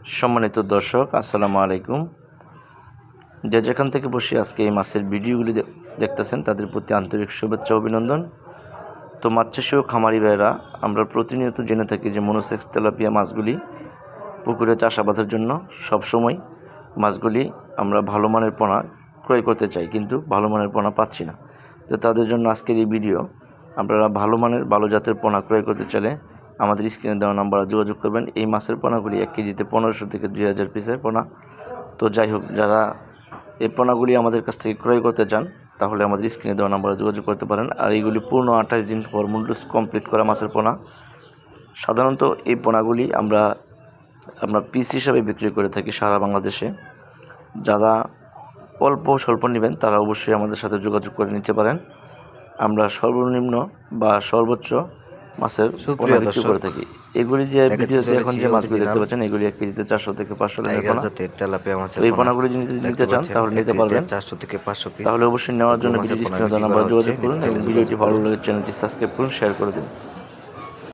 সম্মানিত দর্শক, আসসালামু আলাইকুম। যে যেখান থেকে বসে আজকে এই মাছের ভিডিওগুলি দেখতেছেন তাদের প্রতি আন্তরিক শুভেচ্ছা অভিনন্দন। তো মাছ চাষী ও খামারি ভাইয়েরা, আমরা প্রতিনিয়ত জেনে থাকি যে মনোসেক্স তেলাপিয়া মাছগুলি পুকুরে চাষাবাদের জন্য সবসময় মাছগুলি আমরা ভালো মানের পোনা ক্রয় করতে চাই, কিন্তু ভালো মানের পোনা পাচ্ছি না। তো তাদের জন্য আজকের এই ভিডিও। আপনারা ভালো মানের ভালো জাতের পোনা ক্রয় করতে চাইলে আমাদের স্ক্রিনে দেওয়া নাম্বারে যোগাযোগ করবেন। এই মাছের পোনাগুলি 1 কেজিতে 1500 থেকে 2000 পিসের পোনা। তো যাই হোক, যারা এই পোনাগুলি আমাদের কাছ থেকে ক্রয় করতে চান তাহলে আমাদের স্ক্রিনে দেওয়া নাম্বারে যোগাযোগ করতে পারেন। আর এইগুলি পূর্ণ 28 দিন পর মূল্যস কমপ্লিট করা মাছের পোনা। সাধারণত এই পোনাগুলি আমরা পিস হিসাবে বিক্রি করে থাকি সারা বাংলাদেশে। যারা অল্প স্বল্প নেবেন তারা অবশ্যই আমাদের সাথে যোগাযোগ করে নিতে পারেন। আমরা সর্বনিম্ন বা সর্বোচ্চ মাছের পোনা বিক্রি করে থাকি। এগুলি যে ভিডিওতে এখন যে মাছগুলি দেখতে পাচ্ছেন, এগুলি 1 কেজিতে 400 থেকে 500 টাকা পোনা। এই পোনাগুলি যদি নিতে চান তাহলে নিতে পারবেন। 400 থেকে 500 পিস। তাহলে অবশ্যই নেওয়ার জন্য ভিডিও স্ক্রিনে দেওয়া নাম্বারে যোগাযোগ করুন এবং ভিডিওটি ভালো লাগে চ্যানেলটি সাবস্ক্রাইব করুন, শেয়ার করে দিন।